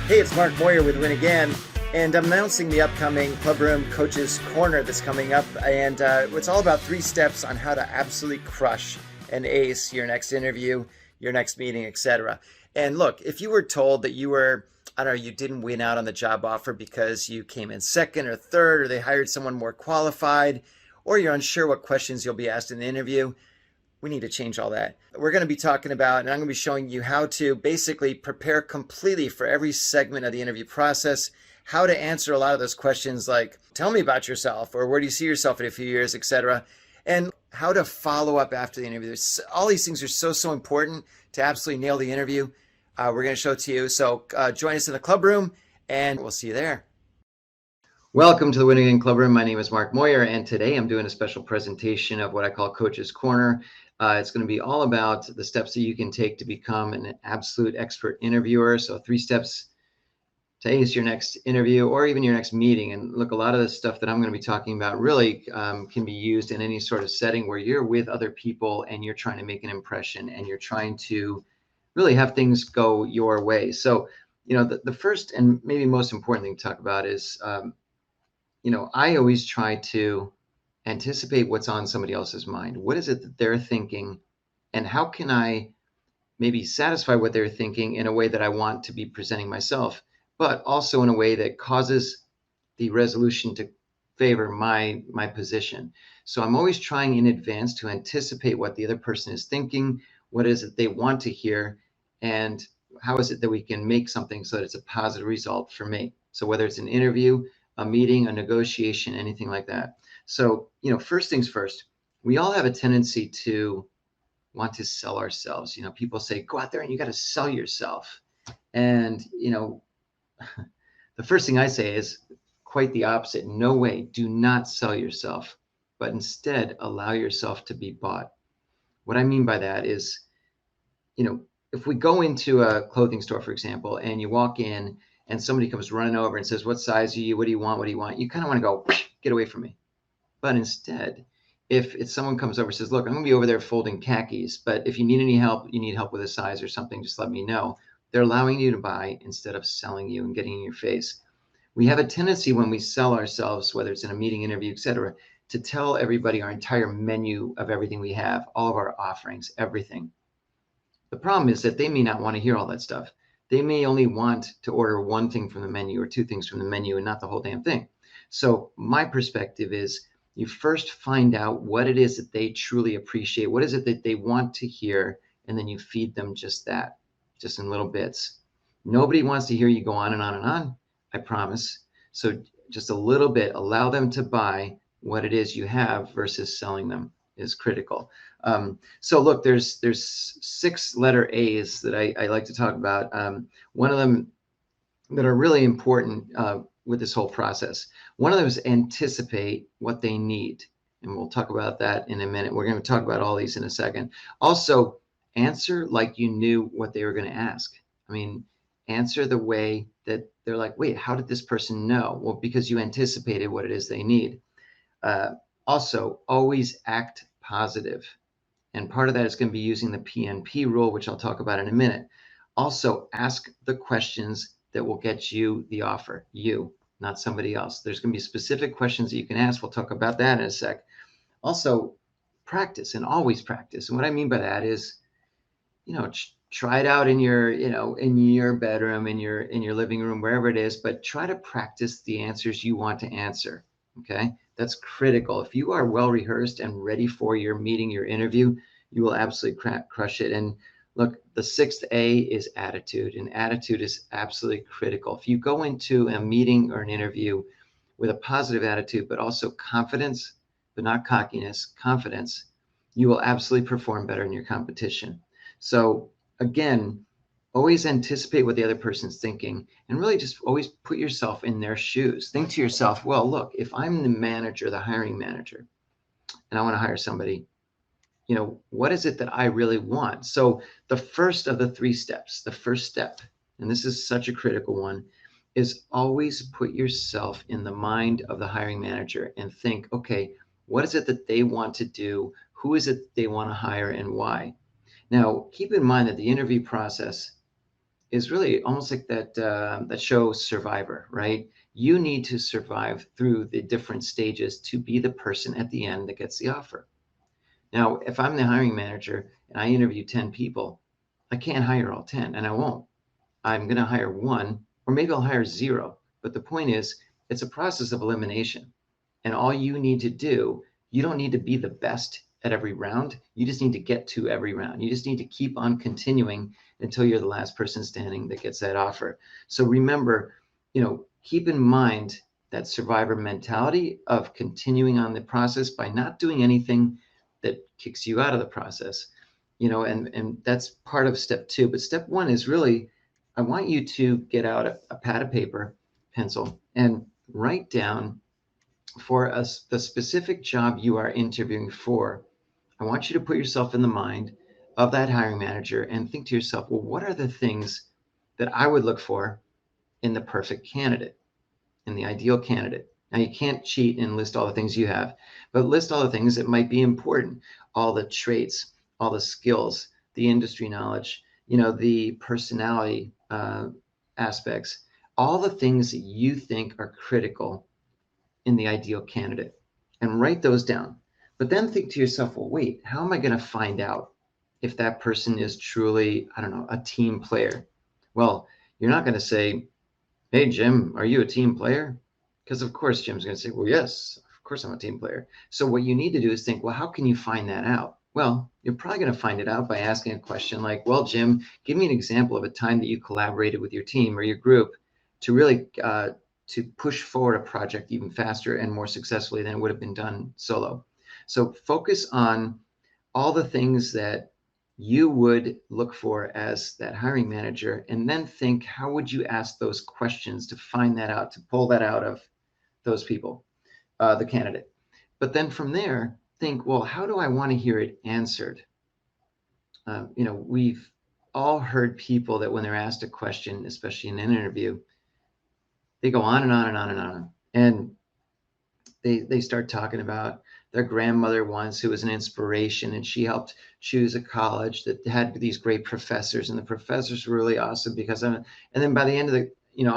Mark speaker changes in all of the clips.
Speaker 1: Hey, it's Mark Moyer with Win Again, and I'm announcing the upcoming Clubroom Coaches Corner that's coming up. And it's all about 3 steps on how to absolutely crush and ace your next interview, your next meeting, etc. And look, if you were told that you were, I don't know, you didn't win out on the job offer because you came in second or third, or they hired someone more qualified, or you're unsure what questions you'll be asked in the interview, we need to change all that. We're going to be talking about, and I'm going to be showing you how to basically prepare completely for every segment of the interview process, how to answer a lot of those questions like, tell me about yourself, or where do you see yourself in a few years, etc., and how to follow up after the interview. All these things are so important to absolutely nail the interview. We're going to show it to you. So join us in the club room, and we'll see you there. Welcome to the Winning in Club Room. My name is Mark Moyer, and today I'm doing a special presentation of what I call Coach's Corner. It's going to be all about the steps that you can take to become an absolute expert interviewer. So 3 steps to ace your next interview or even your next meeting. And look, a lot of the stuff that I'm going to be talking about really can be used in any sort of setting where you're with other people and you're trying to make an impression and you're trying to really have things go your way. So, the first and maybe most important thing to talk about is, I always try to anticipate what's on somebody else's mind. What is it that they're thinking, and how can I maybe satisfy what they're thinking in a way that I want to be presenting myself, but also in a way that causes the resolution to favor my position. So I'm always trying in advance to anticipate what the other person is thinking, what is it they want to hear, and how is it that we can make something so that it's a positive result for me. So whether it's an interview, a meeting, a negotiation, anything like that. So, first things first, we all have a tendency to want to sell ourselves. People say, go out there and you got to sell yourself. And, the first thing I say is quite the opposite. No way, do not sell yourself, but instead allow yourself to be bought. What I mean by that is, if we go into a clothing store, for example, and you walk in and somebody comes running over and says, what size are you? What do you want? What do you want? You kind of want to go, get away from me. But instead, if someone comes over and says, look, I'm going to be over there folding khakis, but if you need any help, you need help with a size or something, just let me know. They're allowing you to buy instead of selling you and getting in your face. We have a tendency when we sell ourselves, whether it's in a meeting, interview, etc., to tell everybody our entire menu of everything we have, all of our offerings, everything. The problem is that they may not want to hear all that stuff. They may only want to order one thing from the menu or 2 things from the menu and not the whole damn thing. So my perspective is, you first find out what it is that they truly appreciate, what is it that they want to hear, and then you feed them just that, just in little bits. Nobody wants to hear you go on and on and on, I promise. So just a little bit, allow them to buy what it is you have versus selling them is critical. So look, there's 6 letter A's that I like to talk about. One of them that are really important with this whole process. One of them is anticipate what they need. And we'll talk about that in a minute. We're going to talk about all these in a second. Also, answer like you knew what they were going to ask. I mean, answer the way that they're like, wait, how did this person know? Well, because you anticipated what it is they need. Also, always act positive. And part of that is going to be using the PNP rule, which I'll talk about in a minute. Also, ask the questions that will get you the offer, you, not somebody else. There's going to be specific questions that you can ask. We'll talk about that in a sec. Also, practice and always practice. And what I mean by that is, try it out in your, in your bedroom, in your living room, wherever it is, but try to practice the answers you want to answer. Okay. That's critical. If you are well rehearsed and ready for your meeting, your interview, you will absolutely crush it. And look, the 6th A is attitude, and attitude is absolutely critical. If you go into a meeting or an interview with a positive attitude, but also confidence, but not cockiness, confidence, you will absolutely perform better in your competition. So again, always anticipate what the other person's thinking and really just always put yourself in their shoes. Think to yourself, well, look, if I'm the manager, the hiring manager, and I want to hire somebody, what is it that I really want? So the first of the 3 steps, the first step, and this is such a critical one, is always put yourself in the mind of the hiring manager and think, okay, what is it that they want to do? Who is it they want to hire and why? Now, keep in mind that the interview process
Speaker 2: is really almost like that show Survivor, right? You need to survive through the different stages to be the person at the end that gets the offer. Now, if I'm the hiring manager and I interview 10 people, I can't hire all 10, and I won't. I'm going to hire one, or maybe I'll hire zero. But the point is, it's a process of elimination. And all you need to do, you don't need to be the best at every round. You just need to get to every round. You just need to keep on continuing until you're the last person standing that gets that offer. So remember, keep in mind that survivor mentality of continuing on the process by not doing anything that kicks you out of the process. And that's part of step two. But step one is really, I want you to get out a pad of paper, pencil, and write down for us the specific job you are interviewing for. I want you to put yourself in the mind of that hiring manager and think to yourself, well, what are the things that I would look for in the perfect candidate, in the ideal candidate? Now, you can't cheat and list all the things you have, but list all the things that might be important, all the traits, all the skills, the industry knowledge, the personality aspects, all the things that you think are critical in the ideal candidate, and write those down. But then think to yourself, well, wait, how am I going to find out if that person is truly, I don't know, a team player? Well, you're not going to say, hey, Jim, are you a team player? Because of course, Jim's going to say, well, yes, of course I'm a team player. So what you need to do is think, well, how can you find that out? Well, you're probably going to find it out by asking a question like, well, Jim, give me an example of a time that you collaborated with your team or your group to really to push forward a project even faster and more successfully than it would have been done solo. So focus on all the things that you would look for as that hiring manager, and then think, how would you ask those questions to find that out, to pull that out of those people, the candidate. But then from there, think, well, how do I want to hear it answered? We've all heard people that when they're asked a question, especially in an interview, they go on and on and on and on. And they start talking about their grandmother once who was an inspiration, and she helped choose a college that had these great professors, and the professors were really awesome because of it. And then by the end of I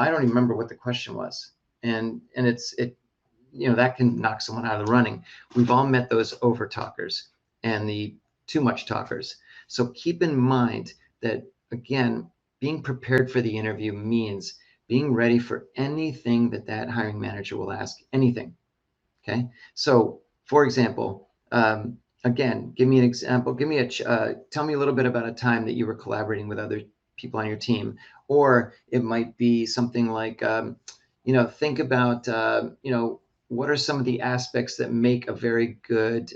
Speaker 2: don't even remember what the question was. And that can knock someone out of the running. We've all met those over talkers and the too much talkers. So keep in mind that, again, being prepared for the interview means being ready for anything that hiring manager will ask, anything. Okay. So, for example, again, give me an example. Tell me a little bit about a time that you were collaborating with other people on your team, or it might be something like, think about, what are some of the aspects that make a very good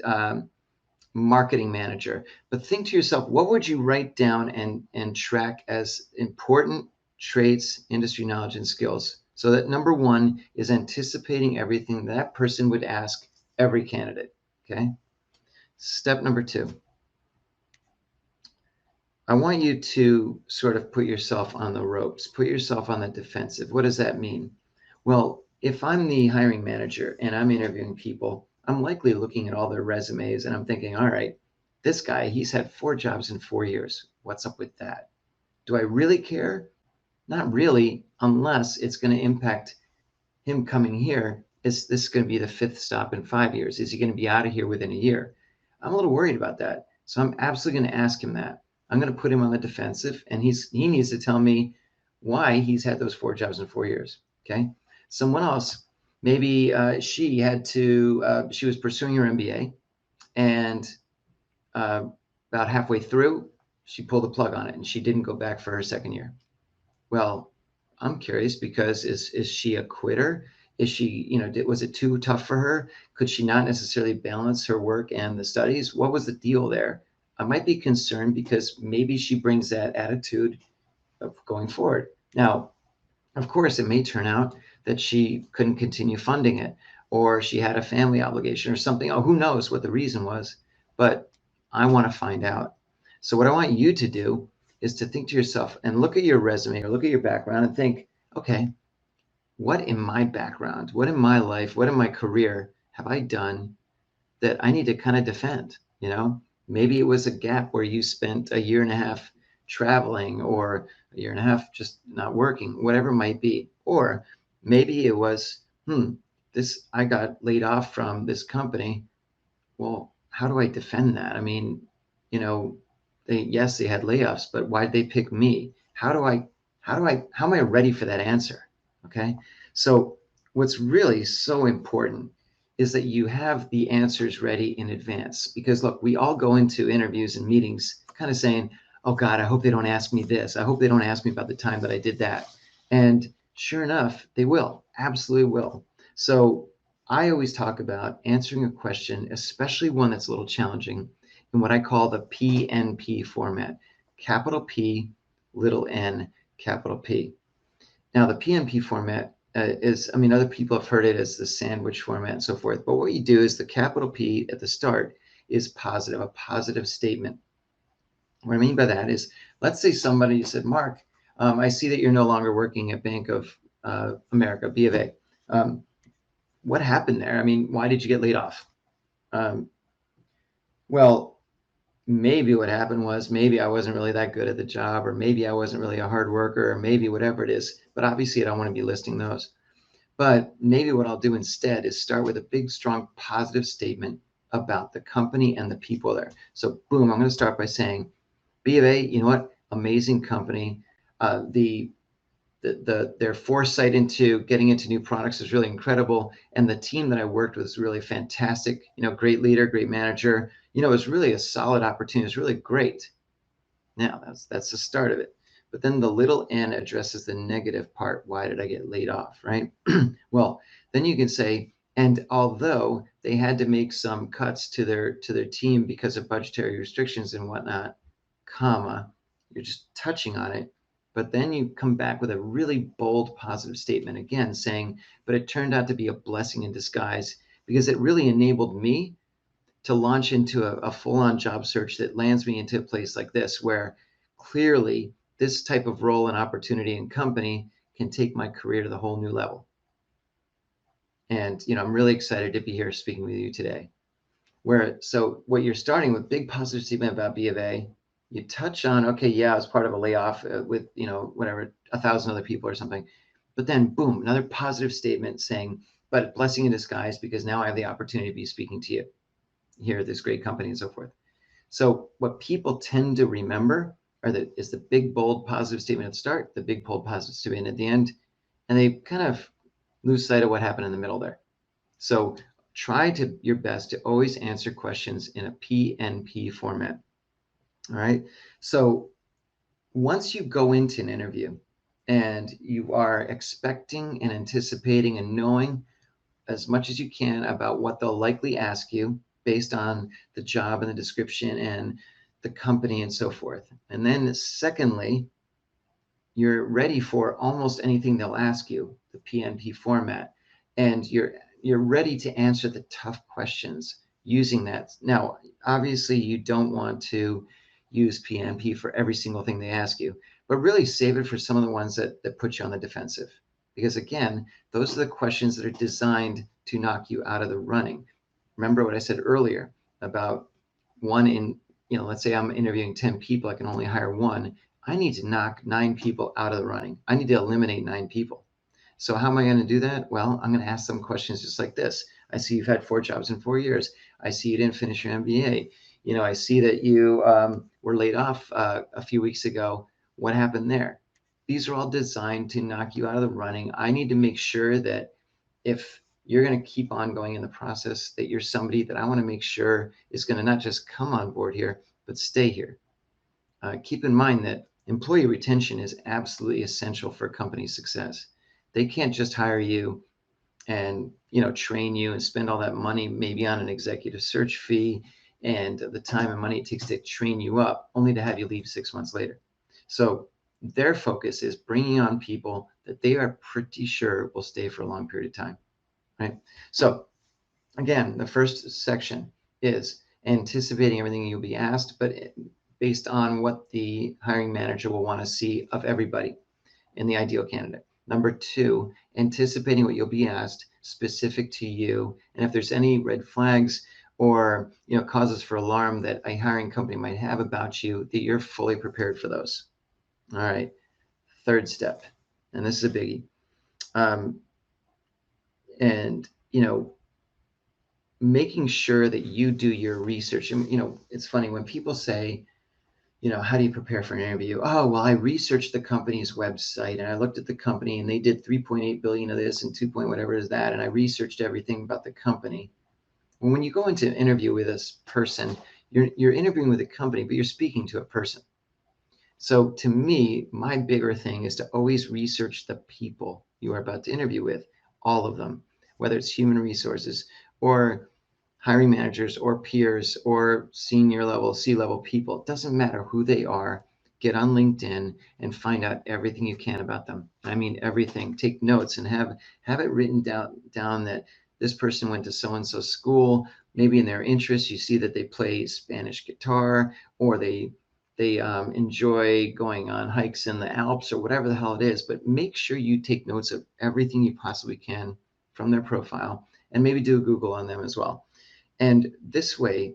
Speaker 2: marketing manager? But think to yourself, what would you write down and track as important traits, industry knowledge, and skills? So that number one is anticipating everything that person would ask every candidate. Okay. Step number two, I want you to sort of put yourself on the ropes, put yourself on the defensive. What does that mean? Well, if I'm the hiring manager and I'm interviewing people, I'm likely looking at all their resumes and I'm thinking, all right, this guy, he's had 4 jobs in 4 years. What's up with that? Do I really care? Not really, unless it's going to impact him coming here. Is this going to be the 5th stop in 5 years? Is he going to be out of here within a year? I'm a little worried about that. So I'm absolutely going to ask him that. I'm going to put him on the defensive, and he needs to tell me why he's had those 4 jobs in 4 years. Okay. Someone else, maybe she was pursuing her MBA, and about halfway through, she pulled the plug on it and she didn't go back for her second year. Well, I'm curious because is she a quitter? Is she, was it too tough for her? Could she not necessarily balance her work and the studies? What was the deal there? I might be concerned because maybe she brings that attitude of going forward. Now, of course, it may turn out that she couldn't continue funding it, or she had a family obligation or something. Oh, who knows what the reason was? But I want to find out. So what I want you to do is to think to yourself and look at your resume or look at your background and think, okay, what in my background, what in my life, what in my career have I done that I need to kind of defend? Maybe it was a gap where you spent a year and a half traveling, or a year and a half just not working, whatever it might be. Or maybe it was, I got laid off from this company. Well, how do I defend that? I mean, you know, yes, they had layoffs, but why did they pick me? How am I ready for that answer? Okay. So what's really so important is that you have the answers ready in advance, because look, we all go into interviews and meetings kind of saying, oh God, I hope they don't ask me this. I hope they don't ask me about the time that I did that. And sure enough, they will, absolutely will. So I always talk about answering a question, especially one that's a little challenging, in what I call the PNP format: capital P, little n, capital P. Now, the PNP format other people have heard it as the sandwich format and so forth, but what you do is the capital P at the start is positive, a positive statement. What I mean by that is, let's say somebody said, Mark, I see that you're no longer working at Bank of America, B of A. What happened there? I mean, why did you get laid off? Um, well, maybe what happened was maybe I wasn't really that good at the job, or maybe I wasn't really a hard worker, or maybe whatever it is. But obviously, I don't want to be listing those. But maybe what I'll do instead is start with a big, strong, positive statement about the company and the people there. So, boom, I'm going to start by saying, B of A, you know what? Amazing company. Their foresight into getting into new products is really incredible, and the team that I worked with is really fantastic. Great leader, great manager. It was really a solid opportunity. It was really great. Now that's the start of it. But then the little n addresses the negative part. Why did I get laid off, right? Well, then you can say, and although they had to make some cuts to their team because of budgetary restrictions and whatnot, comma, you're just touching on it. But then you come back with a really bold positive statement again, saying, but it turned out to be a blessing in disguise, because it really enabled me to launch into a full-on job search that lands me into a place like this, where clearly this type of role and opportunity and company can take my career to the whole new level. And I'm really excited to be here speaking with you today. So what you're starting with, big positive statement about B of A, you touch on, okay, yeah, I was part of a layoff with, whatever, 1,000 other people or something. But then boom, another positive statement saying, but blessing in disguise, because now I have the opportunity to be speaking to you here at this great company and so forth. So what people tend to remember is the big, bold, positive statement at the start, the big, bold, positive statement at the end, and they kind of lose sight of what happened in the middle there. So try your best to always answer questions in a PNP format. All right. So once you go into an interview and you are expecting and anticipating and knowing as much as you can about what they'll likely ask you based on the job and the description and the company and so forth. And then secondly, you're ready for almost anything they'll ask you, the PNP format, and you're ready to answer the tough questions using that. Now, obviously, you don't want to use PNP for every single thing they ask you, but really save it for some of the ones that put you on the defensive. Because again, those are the questions that are designed to knock you out of the running. Remember what I said earlier about one in, let's say I'm interviewing 10 people, I can only hire one. I need to knock 9 people out of the running. I need to eliminate 9 people. So how am I going to do that? Well, I'm going to ask them questions just like this. I see you've had 4 jobs in 4 years. I see you didn't finish your MBA. I see that you were laid off a few weeks ago. What happened there? These are all designed to knock you out of the running. I need to make sure that if you're going to keep on going in the process, that you're somebody that I want to make sure is going to not just come on board here, but stay here. Keep in mind that employee retention is absolutely essential for company success. They can't just hire you and train you and spend all that money maybe on an executive search fee and the time and money it takes to train you up, only to have you leave 6 months later. So their focus is bringing on people that they are pretty sure will stay for a long period of time, right? So again, the first section is anticipating everything you'll be asked, but based on what the hiring manager will want to see of everybody in the ideal candidate. Number 2, anticipating what you'll be asked specific to you. And if there's any red flags or causes for alarm that a hiring company might have about you, that you're fully prepared for those. All right. Third step, and this is a biggie. And making sure that you do your research. And it's funny when people say, how do you prepare for an interview? Oh, well, I researched the company's website and I looked at the company and they did 3.8 billion of this and 2 point whatever is that, and I researched everything about the company. Well, when you go into an interview with this person, you're interviewing with a company, but you're speaking to a person. So to me, my bigger thing is to always research the people you are about to interview with, all of them, whether it's human resources or hiring managers or peers or senior level, C-level people. It doesn't matter who they are. Get on LinkedIn and find out everything you can about them. I mean, everything. Take notes and have it written down that this person went to so-and-so school. Maybe in their interests, you see that they play Spanish guitar, or they enjoy going on hikes in the Alps, or whatever the hell it is. But make sure you take notes of everything you possibly can from their profile, and maybe do a Google on them as well. And this way,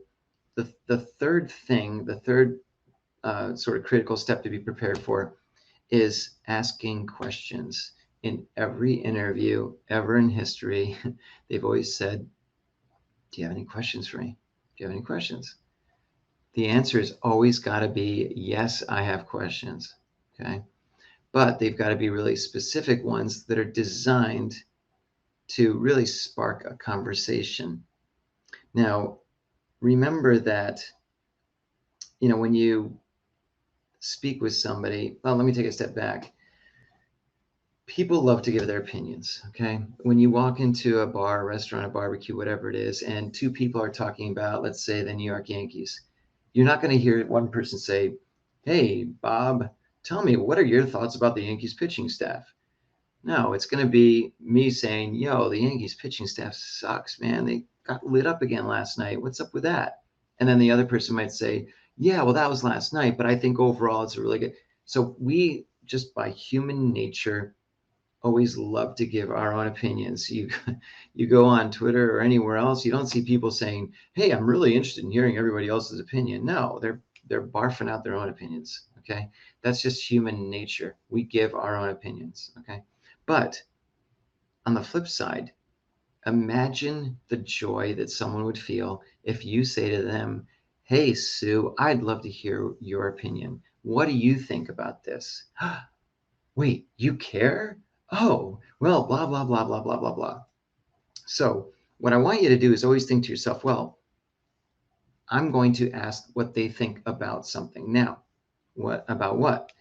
Speaker 2: the third thing, the third sort of critical step to be prepared for, is asking questions. In every interview ever in history, they've always said, do you have any questions for me? Do you have any questions? The answer has always got to be, yes, I have questions. Okay. But they've got to be really specific ones that are designed to really spark a conversation. Now, remember that, when you speak with somebody, well, let me take a step back. People love to give their opinions, okay? When you walk into a bar, restaurant, a barbecue, whatever it is, and two people are talking about, let's say, the New York Yankees, you're not going to hear one person say, hey, Bob, tell me, what are your thoughts about the Yankees pitching staff? No, it's going to be me saying, yo, the Yankees pitching staff sucks, man. They got lit up again last night. What's up with that? And then the other person might say, yeah, well, that was last night, but I think overall it's a really good. So we just, by human nature, always love to give our own opinions. You go on Twitter or anywhere else, you don't see people saying, hey, I'm really interested in hearing everybody else's opinion. No, they're barfing out their own opinions. Okay. That's just human nature. We give our own opinions. Okay. But on the flip side, imagine the joy that someone would feel if you say to them, hey, Sue, I'd love to hear your opinion. What do you think about this? Wait, you care? Oh, well, blah, blah, blah, blah, blah, blah, blah. So what I want you to do is always think to yourself, well, I'm going to ask what they think about something. Now, what about what?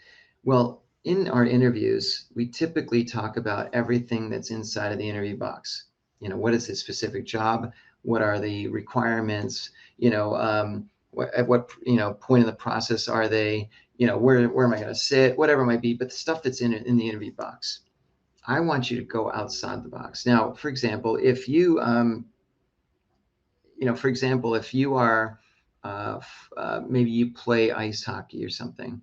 Speaker 2: Well, in our interviews, we typically talk about everything that's inside of the interview box. What is the specific job? What are the requirements? At what point in the process are they? Where am I going to sit? Whatever it might be, but the stuff that's in the interview box. I want you to go outside the box. Now, for example, if you if you are maybe you play ice hockey or something.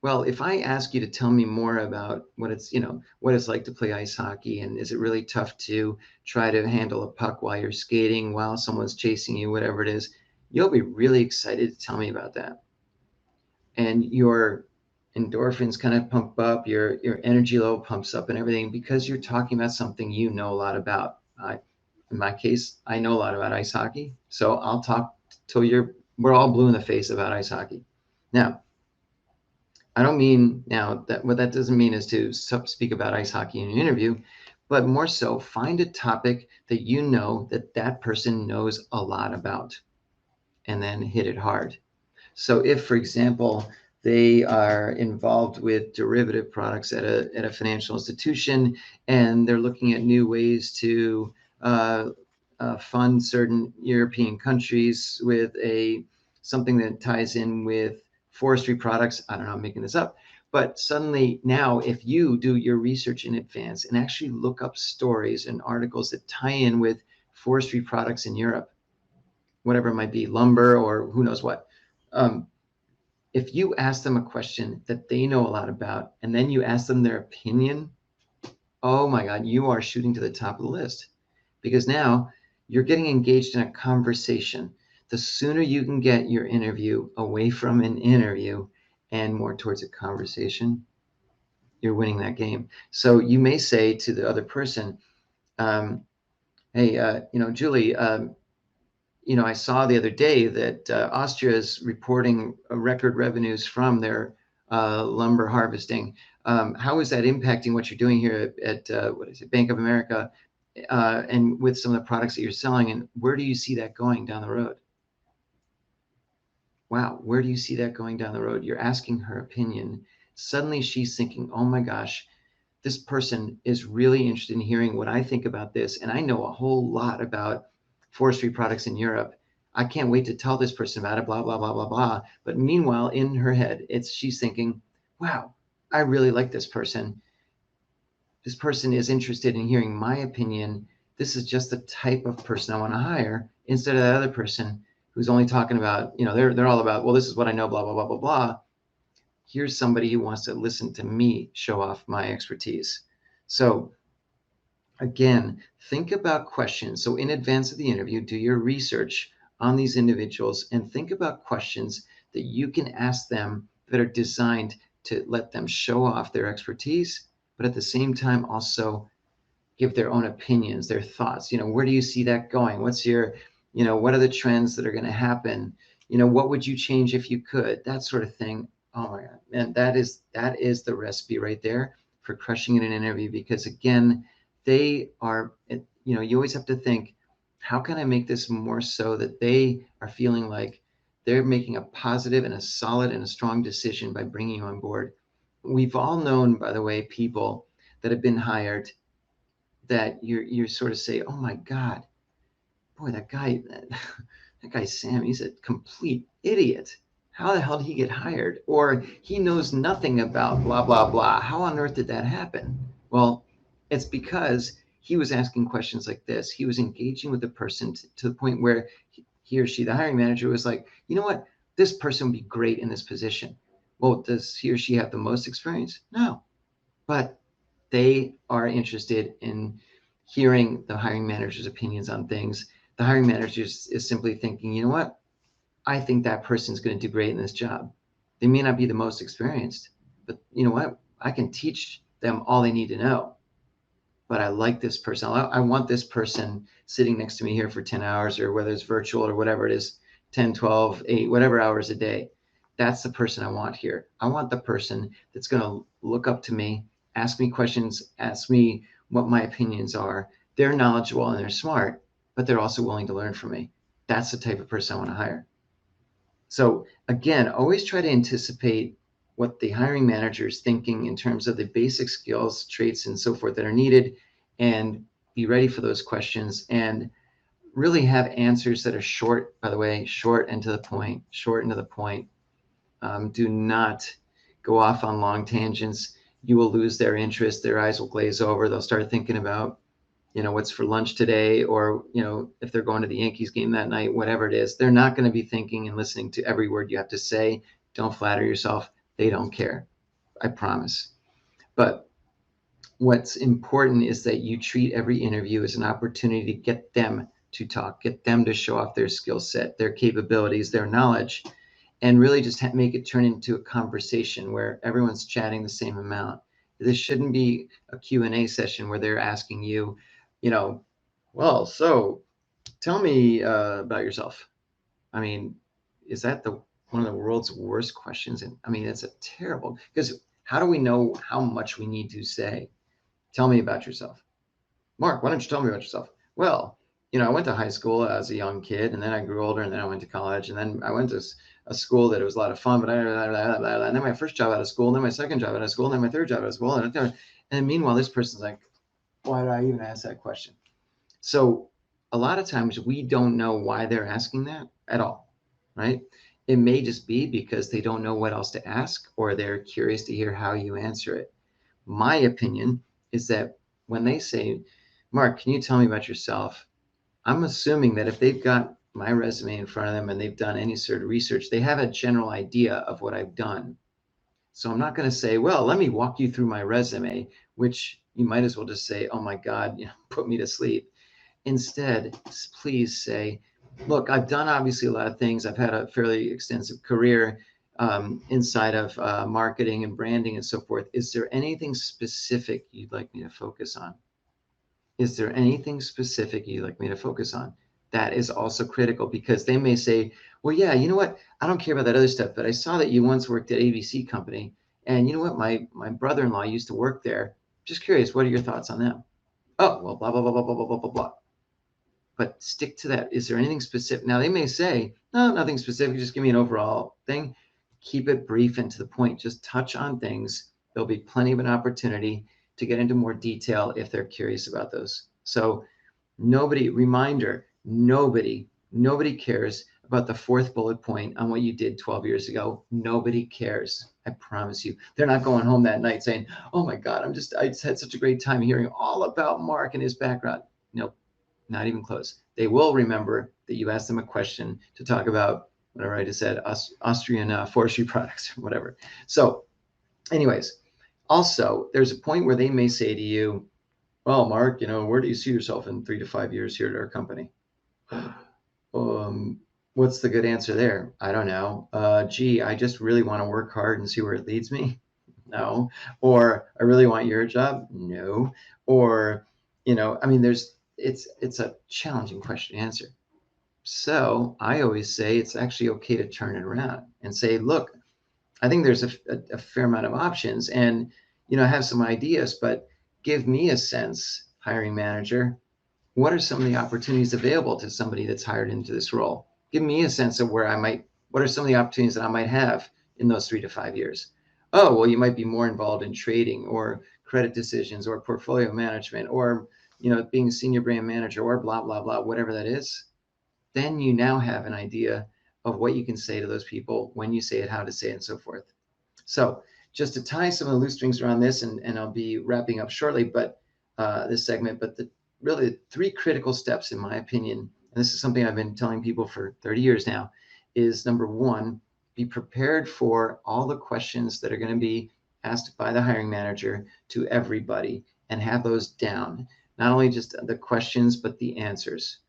Speaker 2: Well, if I ask you to tell me more about what it's like to play ice hockey, and is it really tough to try to handle a puck while you're skating, while someone's chasing you, whatever it is, you'll be really excited to tell me about that. And your endorphins kind of pump up, your energy level pumps up and everything, because you're talking about something you know a lot about. In my case, I know a lot about ice hockey, so I'll talk till we're all blue in the face about ice hockey. Now, I don't mean now that what that doesn't mean is to speak about ice hockey in an interview, but more so find a topic that you know that person knows a lot about, and then hit it hard. So if, for example, they are involved with derivative products at a financial institution, and they're looking at new ways to fund certain European countries with something that ties in with forestry products. I don't know, I'm making this up. But suddenly now, if you do your research in advance and actually look up stories and articles that tie in with forestry products in Europe, whatever it might be, lumber or who knows what, if you ask them a question that they know a lot about, and then you ask them their opinion, oh my God, you are shooting to the top of the list. Because now You're getting engaged in a conversation. The sooner you can get your interview away from an interview and more towards a conversation, you're winning that game. So you may say to the other person, hey, Julie, I saw the other day that Austria is reporting record revenues from their lumber harvesting. How is that impacting what you're doing here at what is it, Bank of America, and with some of the products that you're selling? And where do you see that going down the road? Wow, where do you see that going down the road? You're asking her opinion. Suddenly she's thinking, oh my gosh, this person is really interested in hearing what I think about this. And I know a whole lot about forestry products in Europe. I can't wait to tell this person about it, blah, blah, blah, blah, blah. But meanwhile, in her head, she's thinking, wow, I really like this person. This person is interested in hearing my opinion. This is just the type of person I want to hire, instead of that other person who's only talking about, they're all about, well, this is what I know, blah, blah, blah, blah, blah. Here's somebody who wants to listen to me show off my expertise. So again, think about questions. So in advance of the interview, do your research on these individuals and think about questions that you can ask them that are designed to let them show off their expertise, but at the same time also give their own opinions, their thoughts. Where do you see that going? What are the trends that are going to happen? What would you change if you could? That sort of thing. Oh my God. And that is the recipe right there for crushing in an interview, because again, they are, you always have to think, how can I make this more so that they are feeling like they're making a positive and a solid and a strong decision by bringing you on board. We've all known, by the way, people that have been hired that you sort of say, oh my God, boy, that guy Sam, he's a complete idiot. How the hell did he get hired? Or he knows nothing about blah blah blah. How on earth did that happen? Well, it's because he was asking questions like this. He was engaging with the person to the point where he or she, the hiring manager, was like, you know what? This person would be great in this position. Well, does he or she have the most experience? No, but they are interested in hearing the hiring manager's opinions on things. The hiring manager is simply thinking, you know what? I think that person's going to do great in this job. They may not be the most experienced, but you know what? I can teach them all they need to know. But I like this person. I want this person sitting next to me here for 10 hours, or whether it's virtual or whatever it is, 10, 12, 8, whatever hours a day. That's the person I want here. I want the person that's going to look up to me, ask me questions, ask me what my opinions are. They're knowledgeable and they're smart, but they're also willing to learn from me. That's the type of person I want to hire. So again, always try to anticipate what the hiring manager is thinking in terms of the basic skills, traits, and so forth that are needed, and be ready for those questions, and really have answers that are short, by the way, short and to the point, short and to the point. Do not go off on long tangents. You will lose their interest. Their eyes will glaze over. They'll start thinking about, what's for lunch today, or, if they're going to the Yankees game that night, whatever it is. They're not going to be thinking and listening to every word you have to say. Don't flatter yourself. They don't care. I promise. But what's important is that you treat every interview as an opportunity to get them to talk, get them to show off their skill set, their capabilities, their knowledge, and really just make it turn into a conversation where everyone's chatting the same amount. This shouldn't be a Q&A session where they're asking you, you know, well, so tell me about yourself. I mean, is that one of the world's worst questions? And I mean, it's a terrible, because how do we know how much we need to say? Tell me about yourself. Mark, why don't you tell me about yourself? Well, I went to high school as a young kid, and then I grew older, and then I went to college, and then I went to a school that it was a lot of fun, and then my first job out of school, and then my second job out of school, and then my third job out of school, and meanwhile, this person's like, why did I even ask that question? So a lot of times we don't know why they're asking that at all, right? It may just be because they don't know what else to ask, or they're curious to hear how you answer it. My opinion is that when they say, Mark, can you tell me about yourself? I'm assuming that if they've got my resume in front of them and they've done any sort of research, they have a general idea of what I've done. So I'm not going to say, well, let me walk you through my resume, which you might as well just say, oh my God, put me to sleep. Instead, please say, look, I've done obviously a lot of things. I've had a fairly extensive career inside of marketing and branding and so forth. Is there anything specific you'd like me to focus on? Is there anything specific you'd like me to focus on? That is also critical, because they may say, well, yeah, you know what? I don't care about that other stuff, but I saw that you once worked at ABC company. And you know what? My brother-in-law used to work there. Just curious, what are your thoughts on them? Oh, well, blah, blah, blah, blah, blah, blah, blah, blah, blah. But stick to that. Is there anything specific? Now, they may say, no, nothing specific. Just give me an overall thing. Keep it brief and to the point. Just touch on things. There'll be plenty of an opportunity to get into more detail if they're curious about those. So nobody cares about the fourth bullet point on what you did 12 years ago. Nobody cares. I promise you. They're not going home that night saying, oh my God, I just had such a great time hearing all about Mark and his background. Nope, not even close. They will remember that you asked them a question to talk about whatever I just said, Austrian forestry products, whatever. So anyways, also, there's a point where they may say to you, well, Mark, where do you see yourself in 3 to 5 years here at our company? What's the good answer there? I don't know. Gee, I just really want to work hard and see where it leads me. No. Or I really want your job. No. Or, it's a challenging question to answer. So I always say it's actually okay to turn it around and say, look, I think there's a fair amount of options, and have some ideas, but give me a sense, hiring manager, what are some of the opportunities available to somebody that's hired into this role? Give me a sense of what are some of the opportunities that I might have in those 3 to 5 years? Oh, well, you might be more involved in trading or credit decisions or portfolio management or, being a senior brand manager or blah, blah, blah, whatever that is. Then you now have an idea of what you can say to those people, when you say it, how to say it, and so forth. So just to tie some of the loose strings around this, and I'll be wrapping up shortly, but this segment, but really 3 critical steps, in my opinion, and this is something I've been telling people for 30 years now, is number 1, be prepared for all the questions that are going to be asked by the hiring manager to everybody, and have those down. Not only just the questions, but the answers.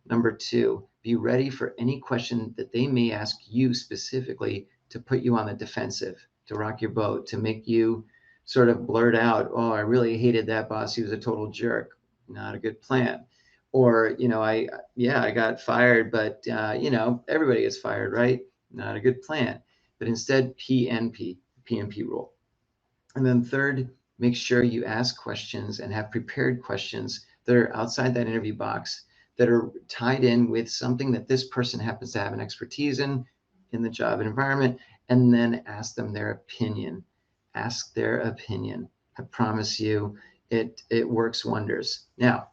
Speaker 2: Number 2, be ready for any question that they may ask you specifically to put you on the defensive, to rock your boat, to make you sort of blurt out, oh, I really hated that boss. He was a total jerk. Not a good plan. Or, I got fired, but, everybody gets fired, right? Not a good plan. But instead, PNP rule. And then third, make sure you ask questions and have prepared questions that are outside that interview box, that are tied in with something that this person happens to have an expertise in the job environment, and then ask them their opinion. Ask their opinion. I promise you, it works wonders. Now,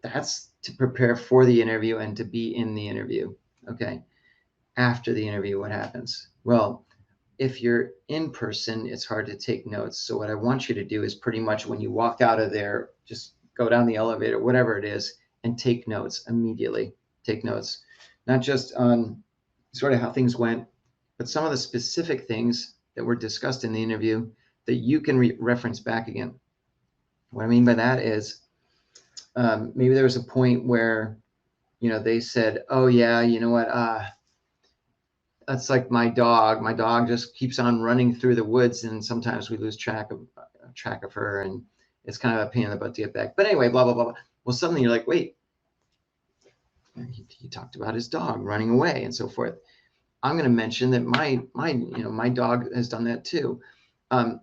Speaker 2: that's to prepare for the interview and to be in the interview. Okay. After the interview, what happens? Well, if you're in person, it's hard to take notes. So what I want you to do is pretty much when you walk out of there, just go down the elevator, whatever it is, and take notes immediately. Take notes, not just on sort of how things went, but some of the specific things that were discussed in the interview that you can reference back again. What I mean by that is maybe there was a point where, they said, oh yeah, you know what, that's like my dog. My dog just keeps on running through the woods, and sometimes we lose track of her, and it's kind of a pain in the butt to get back. But anyway, blah, blah, blah, blah. Well, suddenly you're like, wait, he talked about his dog running away and so forth. I'm going to mention that my dog has done that too. I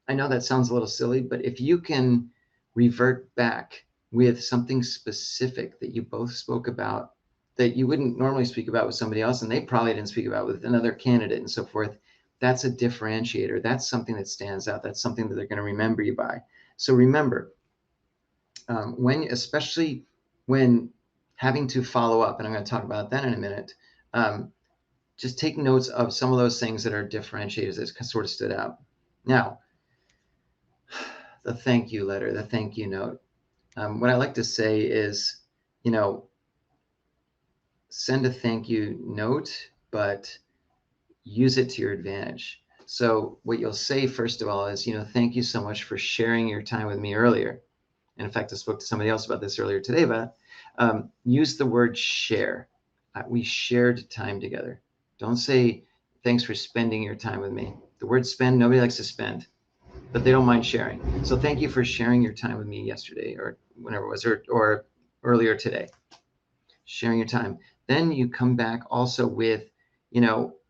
Speaker 2: know that sounds a little silly, but if you can revert back with something specific that you both spoke about that you wouldn't normally speak about with somebody else, and they probably didn't speak about with another candidate and so forth, that's a differentiator. That's something that stands out. That's something that they're going to remember you by. So remember, especially when having to follow up, and I'm going to talk about that in a minute, just take notes of some of those things that are differentiators that sort of stood out. Now, the thank you letter, the thank you note. What I like to say is, send a thank you note, but use it to your advantage. So what you'll say, first of all, is, thank you so much for sharing your time with me earlier. And in fact, I spoke to somebody else about this earlier today, but Use the word share. We shared time together. Don't say, thanks for spending your time with me. The word spend, nobody likes to spend, but they don't mind sharing. So thank you for sharing your time with me yesterday or whenever it was, or earlier today. Sharing your time. Then you come back also with,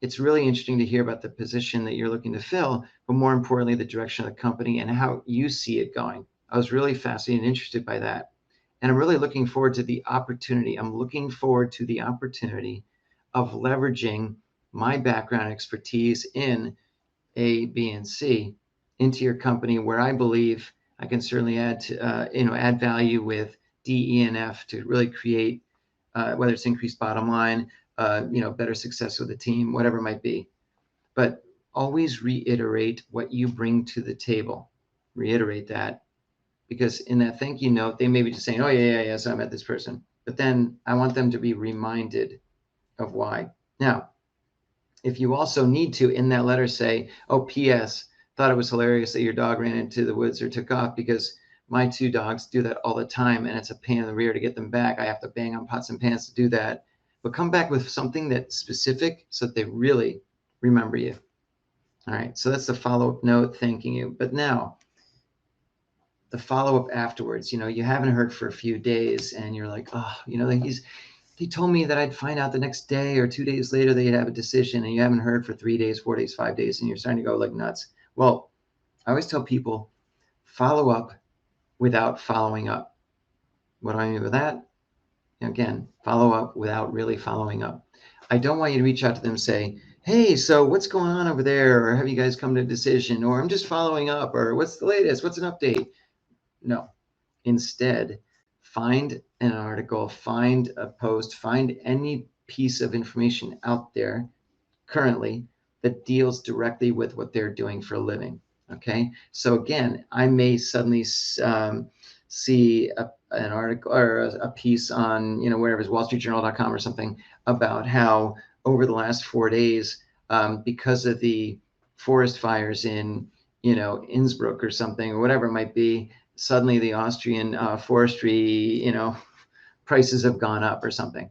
Speaker 2: it's really interesting to hear about the position that you're looking to fill, but more importantly, the direction of the company and how you see it going. I was really fascinated and interested by that. And I'm really looking forward to the opportunity. I'm looking forward to the opportunity of leveraging my background expertise in A, B, and C into your company, where I believe I can certainly add value with D, E, and F to really create, whether it's increased bottom line, better success with the team, whatever it might be. But always reiterate what you bring to the table. Reiterate that, because in that thank you note, they may be just saying, oh, yeah, so I met this person. But then I want them to be reminded of why. Now, if you also need to, in that letter, say, oh, P.S., thought it was hilarious that your dog ran into the woods or took off, because my 2 dogs do that all the time, and it's a pain in the rear to get them back. I have to bang on pots and pans to do that. But come back with something that's specific so that they really remember you. All right, so that's the follow-up note thanking you. But now, the follow-up afterwards, you haven't heard for a few days, and you're like, oh, he told me that I'd find out the next day or 2 days later they'd have a decision, and you haven't heard for 3 days, 4 days, 5 days, and you're starting to go like nuts. Well, I always tell people, follow up without following up. What do I mean by that? Again, follow up without really following up. I don't want you to reach out to them and say, hey, so what's going on over there? Or have you guys come to a decision? Or I'm just following up. Or what's the latest? What's an update? No. Instead, find an article, find a post, find any piece of information out there currently that deals directly with what they're doing for a living. Okay. So again, I may suddenly see an article or a piece on, wherever it's wallstreetjournal.com or something, about how over the last 4 days, because of the forest fires in, Innsbruck or something, or whatever it might be, suddenly the Austrian forestry, prices have gone up or something.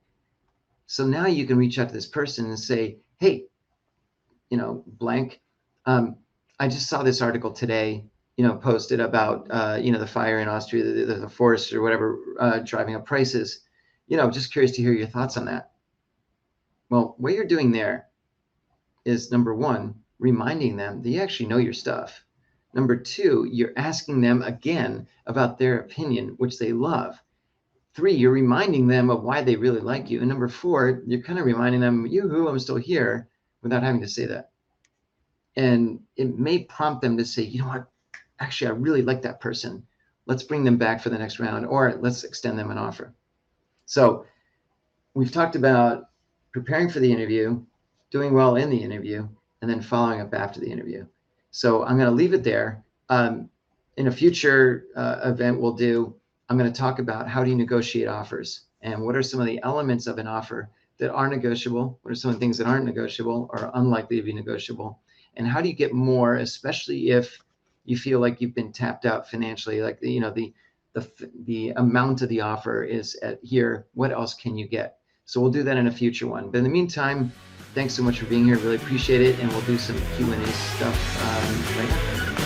Speaker 2: So now you can reach out to this person and say, hey, blank, I just saw this article today, posted about, the fire in Austria, the forest or whatever, driving up prices. Just curious to hear your thoughts on that. Well, what you're doing there is, number one, reminding them that you actually know your stuff. Number two, you're asking them again about their opinion, which they love. 3, you're reminding them of why they really like you. And number 4, you're kind of reminding them, yoo-hoo, I'm still here, without having to say that. And it may prompt them to say, you know what, actually, I really like that person. Let's bring them back for the next round, or let's extend them an offer. So we've talked about preparing for the interview, doing well in the interview, and then following up after the interview. So I'm going to leave it there. In a future event I'm going to talk about how do you negotiate offers, and what are some of the elements of an offer that are negotiable, what are some of the things that aren't negotiable or unlikely to be negotiable, and how do you get more, especially if you feel like you've been tapped out financially, like the amount of the offer is at here, what else can you get? So we'll do that in a future one. But in the meantime, thanks so much for being here. Really appreciate it. And we'll do some Q&A stuff right now.